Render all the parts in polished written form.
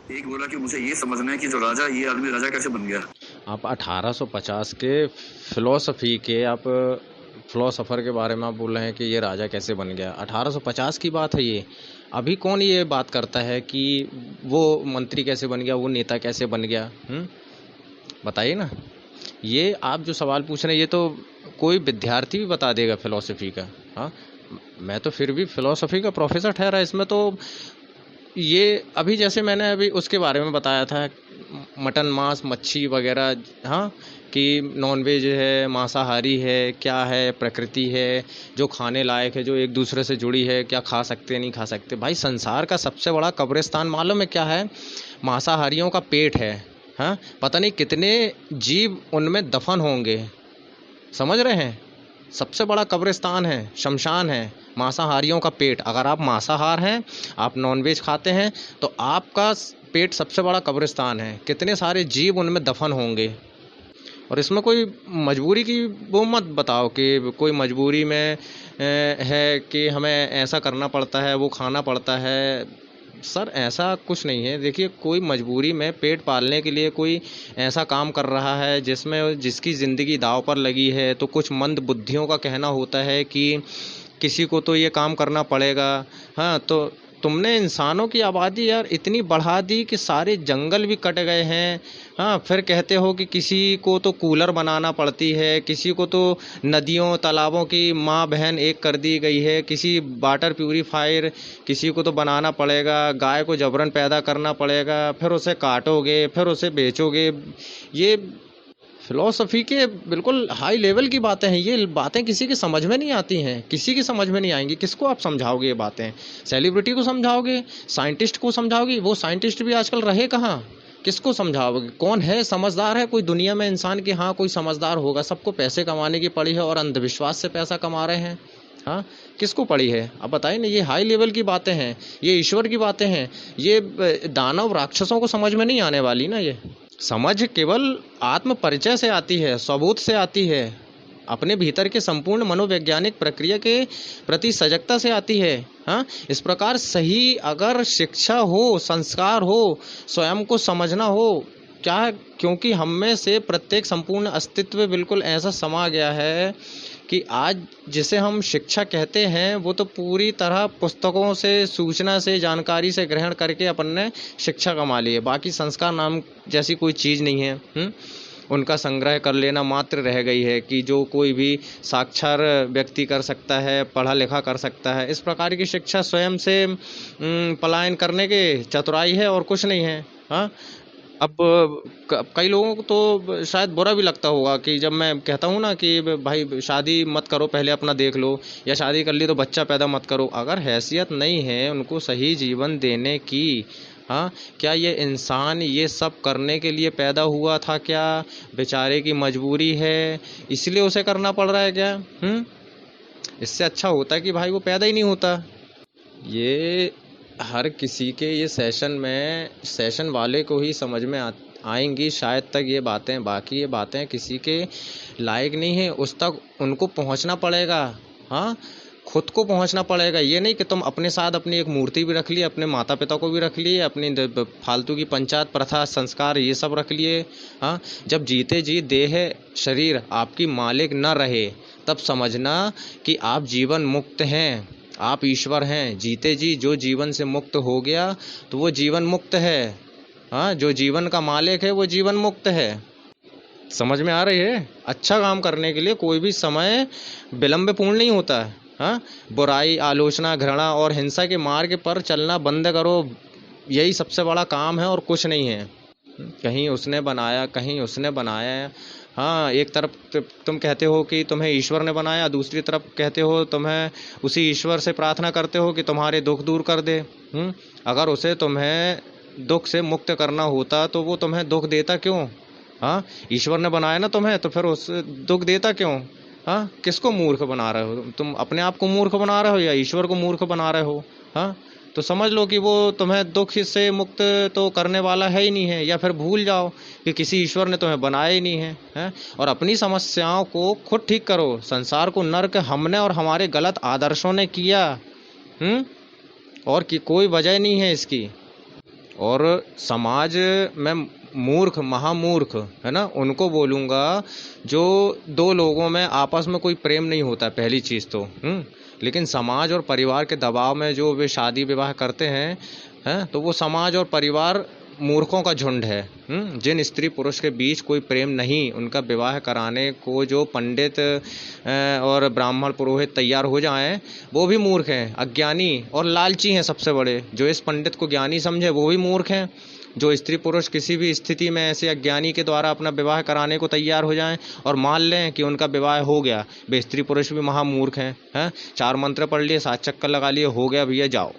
एक बोला कि मुझे ये समझना है कि जो राजा, ये आदमी राजा कैसे बन गया। आप 1850 के फिलोसफी के आप फिलोसोफर के बारे में आप बोल रहे हैं कि ये राजा कैसे बन गया। 1850 की बात है ये। अभी कौन ये बात करता है कि वो मंत्री कैसे बन गया, वो नेता कैसे बन गया। बताइए ना। ये आप जो सवाल पूछ रहे हैं, ये तो कोई विद्यार्थी भी बता देगा फिलोसफी का। हाँ, मैं तो फिर भी फिलोसफी का प्रोफेसर ठहरा इसमें। तो ये अभी जैसे मैंने अभी उसके बारे में बताया था, मटन मांस मच्छी वगैरह, हाँ, कि नॉनवेज है, मांसाहारी है, क्या है, प्रकृति है, जो खाने लायक है, जो एक दूसरे से जुड़ी है, क्या खा सकते नहीं खा सकते। भाई संसार का सबसे बड़ा कब्रिस्तान मालूम है क्या है? मांसाहारियों का पेट है। हाँ, पता नहीं कितने जीव उनमें दफन होंगे, समझ रहे हैं? सबसे बड़ा कब्रिस्तान है, शमशान है, मांसाहारियों का पेट। अगर आप मांसाहार हैं, आप नॉनवेज खाते हैं, तो आपका पेट सबसे बड़ा कब्रिस्तान है। कितने सारे जीव उनमें दफन होंगे। और इसमें कोई मजबूरी की वो मत बताओ कि कोई मजबूरी में है कि हमें ऐसा करना पड़ता है, वो खाना पड़ता है। सर ऐसा कुछ नहीं है। देखिए, कोई मजबूरी में पेट पालने के लिए कोई ऐसा काम कर रहा है जिसमें जिसकी ज़िंदगी दांव पर लगी है, तो कुछ मंद बुद्धियों का कहना होता है कि किसी को तो ये काम करना पड़ेगा। हाँ, तो तुमने इंसानों की आबादी यार इतनी बढ़ा दी कि सारे जंगल भी कट गए हैं। हाँ, फिर कहते हो कि किसी को तो कूलर बनाना पड़ती है, किसी को तो नदियों तालाबों की माँ बहन एक कर दी गई है, किसी वाटर प्यूरीफायर किसी को तो बनाना पड़ेगा, गाय को जबरन पैदा करना पड़ेगा, फिर उसे काटोगे, फिर उसे बेचोगे। ये फिलॉसफी के बिल्कुल हाई लेवल की बातें हैं। ये बातें किसी की समझ में नहीं आती हैं, किसी की समझ में नहीं आएंगी। किसको आप समझाओगे ये बातें? सेलिब्रिटी को समझाओगे? साइंटिस्ट को समझाओगे? वो साइंटिस्ट भी आजकल रहे कहाँ? किसको समझाओगे? कौन है समझदार? है कोई दुनिया में इंसान की? हाँ, कोई समझदार होगा। सबको पैसे कमाने की पड़ी है और अंधविश्वास से पैसा कमा रहे हैं। हाँ, किसको पड़ी है? अब बताइए ना। ये हाई लेवल की बातें हैं, ये ईश्वर की बातें हैं। ये दानव राक्षसों को समझ में नहीं आने वाली ना। ये समझ केवल आत्म परिचय से आती है, स्वबोध से आती है, अपने भीतर के संपूर्ण मनोवैज्ञानिक प्रक्रिया के प्रति सजगता से आती है। हाँ, इस प्रकार सही अगर शिक्षा हो, संस्कार हो, स्वयं को समझना हो, क्या, क्योंकि हम में से प्रत्येक संपूर्ण अस्तित्व बिल्कुल ऐसा समा गया है कि आज जिसे हम शिक्षा कहते हैं, वो तो पूरी तरह पुस्तकों से, सूचना से, जानकारी से ग्रहण करके अपन ने शिक्षा कमा ली है। बाकी संस्कार नाम जैसी कोई चीज़ नहीं है। उनका संग्रह कर लेना मात्र रह गई है कि जो कोई भी साक्षर व्यक्ति कर सकता है, पढ़ा लिखा कर सकता है। इस प्रकार की शिक्षा स्वयं से पलायन करने के चतुराई है और कुछ नहीं है। हाँ, अब कई लोगों को तो शायद बुरा भी लगता होगा कि जब मैं कहता हूँ ना कि भाई शादी मत करो, पहले अपना देख लो, या शादी कर ली तो बच्चा पैदा मत करो। अगर हैसियत नहीं है उनको सही जीवन देने की, हाँ, क्या ये इंसान ये सब करने के लिए पैदा हुआ था क्या? बेचारे की मजबूरी है इसलिए उसे करना पड़ रहा है क्या? इससे अच्छा होता है कि भाई वो पैदा ही नहीं होता। ये हर किसी के ये सेशन वाले को ही समझ में आएंगी शायद तक ये बातें। बाकी ये बातें किसी के लायक नहीं है, उस तक उनको पहुंचना पड़ेगा। हाँ, खुद को पहुंचना पड़ेगा। ये नहीं कि तुम अपने साथ अपनी एक मूर्ति भी रख लिए, अपने माता पिता को भी रख लिए, अपनी फालतू की पंचायत प्रथा संस्कार ये सब रख लिए। हाँ, जब जीते जी देह शरीर आपकी मालिक न रहे, तब समझना कि आप जीवन मुक्त हैं, आप ईश्वर हैं। जीते जी जो जीवन से मुक्त हो गया तो वो जीवन मुक्त है। हाँ, जो जीवन का मालिक है वो जीवन मुक्त है। समझ में आ रही है? अच्छा काम करने के लिए कोई भी समय विलंब पूर्ण नहीं होता है। हाँ, बुराई, आलोचना, घृणा और हिंसा के मार्ग पर चलना बंद करो। यही सबसे बड़ा काम है और कुछ नहीं है। कहीं उसने बनाया, कहीं उसने बनाया। हाँ, एक तरफ तुम कहते हो कि तुम्हें ईश्वर ने बनाया, दूसरी तरफ कहते हो तुम्हें उसी ईश्वर से प्रार्थना करते हो कि तुम्हारे दुख दूर कर दे। अगर उसे तुम्हें दुख से मुक्त करना होता तो वो तुम्हें दुख देता क्यों? हाँ, ईश्वर ने बनाया ना तुम्हें, तो फिर उस दुख देता क्यों? हाँ, किसको मूर्ख बना रहे हो तुम? अपने आप को मूर्ख बना रहे हो या ईश्वर को मूर्ख बना रहे हो? हाँ, तो समझ लो कि वो तुम्हें दुख से मुक्त तो करने वाला है ही नहीं है, या फिर भूल जाओ कि किसी ईश्वर ने तुम्हें बनाया ही नहीं है, हैं? और अपनी समस्याओं को खुद ठीक करो। संसार को नर्क हमने और हमारे गलत आदर्शों ने किया। और कि कोई वजह नहीं है इसकी। और समाज में मूर्ख महामूर्ख है ना, उनको बोलूँगा जो दो लोगों में आपस में कोई प्रेम नहीं होता, पहली चीज़ तो लेकिन समाज और परिवार के दबाव में जो वे शादी विवाह करते हैं तो वो समाज और परिवार मूर्खों का झुंड है। जिन स्त्री पुरुष के बीच कोई प्रेम नहीं, उनका विवाह कराने को जो पंडित और ब्राह्मण पुरोहित तैयार हो जाएं, वो भी मूर्ख हैं, अज्ञानी और लालची हैं सबसे बड़े। जो इस पंडित को ज्ञानी समझे वो भी मूर्ख हैं। जो स्त्री पुरुष किसी भी स्थिति में ऐसे अज्ञानी के द्वारा अपना विवाह कराने को तैयार हो जाएं और मान लें कि उनका विवाह हो गया, वे स्त्री पुरुष भी महामूर्ख हैं। 4 मंत्र पढ़ लिए, 7 चक्कर लगा लिए, हो गया भैया जाओ।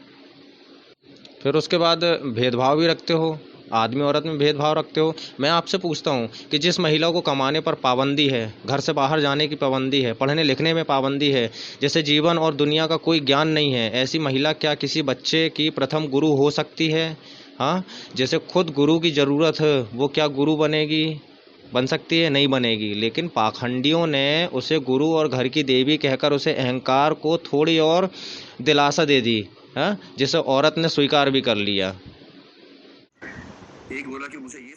फिर उसके बाद भेदभाव भी रखते हो, आदमी औरत में भेदभाव रखते हो। मैं आपसे पूछता हूँ कि जिस महिला को कमाने पर पाबंदी है, घर से बाहर जाने की पाबंदी है, पढ़ने लिखने में पाबंदी है, जैसे जीवन और दुनिया का कोई ज्ञान नहीं है, ऐसी महिला क्या किसी बच्चे की प्रथम गुरु हो सकती है? हाँ, जैसे खुद गुरु की ज़रूरत है, वो क्या गुरु बनेगी? बन सकती है? नहीं बनेगी। लेकिन पाखंडियों ने उसे गुरु और घर की देवी कहकर उसे अहंकार को थोड़ी और दिलासा दे दी, जिसे औरत ने स्वीकार भी कर लिया। एक बोला कि मुझे ये